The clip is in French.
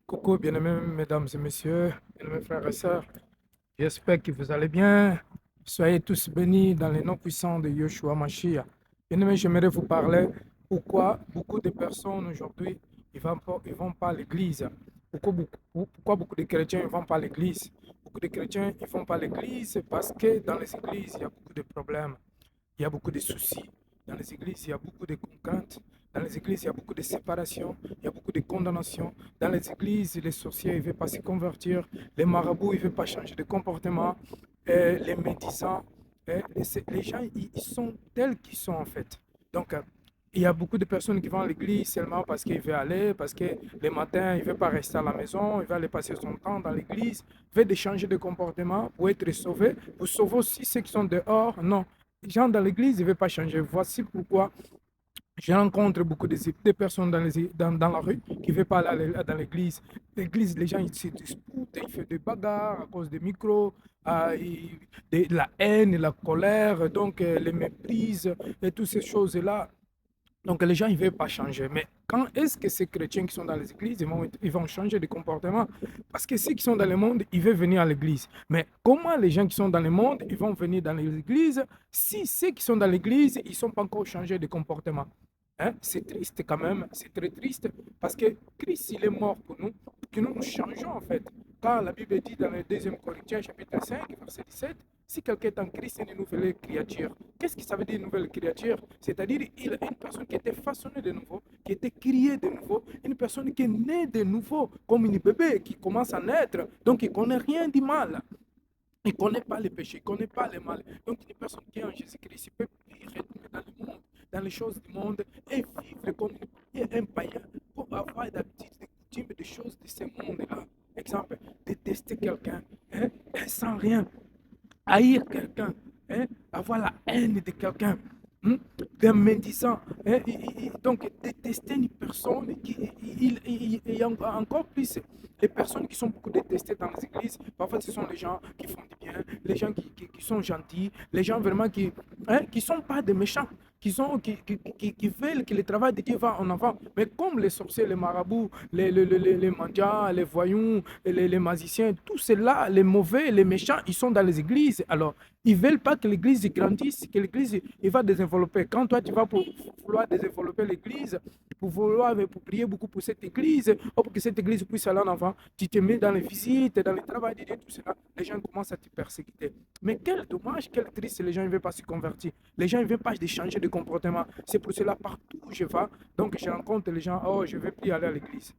Coucou, bien-aimés mesdames et messieurs, bien-aimés frères et sœurs. J'espère que vous allez bien. Soyez tous bénis dans les noms puissants de Yeshua Mashiach. Bien-aimés, j'aimerais vous parler pourquoi beaucoup de personnes aujourd'hui ils vont pas à l'église. Pourquoi beaucoup de chrétiens ne vont pas à l'église? Beaucoup de chrétiens ne vont pas à l'église parce que dans les églises, il y a beaucoup de problèmes. Il y a beaucoup de soucis. Dans les églises, il y a beaucoup de contraintes. Dans les églises, il y a beaucoup de séparations. Il y a beaucoup de condamnations. Dans les églises, les sorciers ne veulent pas se convertir. Les marabouts ne veulent pas changer de comportement. Les médisants, les gens, ils sont tels qu'ils sont en fait. Donc, il y a beaucoup de personnes qui vont à l'église seulement parce qu'ils veulent aller, parce que le matin, ils ne veulent pas rester à la maison, ils veulent aller passer son temps dans l'église, ils veulent changer de comportement pour être sauvés, pour sauver aussi ceux qui sont dehors. Non, les gens dans l'église ne veulent pas changer. Voici pourquoi je rencontre beaucoup de personnes dans la rue qui ne veulent pas aller dans l'église. L'église, les gens ils se disputent, ils font des bagarres à cause des micros, de la haine, la colère, donc les méprises et toutes ces choses-là. Donc les gens, ils ne veulent pas changer. Mais quand est-ce que ces chrétiens qui sont dans les églises, ils vont changer de comportement? Parce que ceux qui sont dans le monde, ils veulent venir à l'église. Mais comment les gens qui sont dans le monde, ils vont venir dans les églises si ceux qui sont dans l'église, ils ne sont pas encore changés de comportement? Hein? C'est triste quand même, c'est très triste parce que Christ, il est mort pour nous, pour que nous changeons en fait. Quand la Bible dit dans le 2 Corinthiens chapitre 5, verset 17, si quelqu'un est en Christ, c'est une nouvelle créature. Qu'est-ce que ça veut dire une nouvelle créature? C'est-à-dire il est une personne qui était façonnée de nouveau, qui était créée de nouveau, une personne qui est née de nouveau, comme une bébé qui commence à naître, donc il ne connaît rien du mal. Il ne connaît pas le péché, il ne connaît pas le mal. Donc, une personne qui est en Jésus-Christ peut retourner dans le monde, dans les choses du monde et vivre comme un païen pour avoir d'habitude, des coutumes, des choses de ce monde-là. Exemple, détester quelqu'un hein, sans rien, haïr quelqu'un, hein, avoir la haine de quelqu'un, hein, d'un médisant. Hein, donc, détester une personne, il y a encore plus les personnes qui sont beaucoup détestées dans les églises. Parfois, ce sont les gens qui font du bien, les gens qui sont gentils, les gens vraiment qui ne sont pas des méchants. Qui veulent que le travail de Dieu va en avant. Mais comme les sorciers, les marabouts, les mendiants, les voyous, les magiciens, tous ceux-là, les mauvais, les méchants, ils sont dans les églises. Alors, ils ne veulent pas que l'église grandisse, que l'église il va développer. Quand toi, tu vas pour vouloir développer l'église, pour prier beaucoup pour cette église, ou pour que cette église puisse aller en avant, tu te mets dans les visites, dans le travail de Dieu, tout cela, les gens commencent à te persécuter. Mais quel dommage, quel triste, les gens ne veulent pas se convertir. Les gens ne veulent pas changer de comportement. C'est pour cela, partout où je vais, donc je rencontre les gens, oh, je ne veux plus aller à l'église.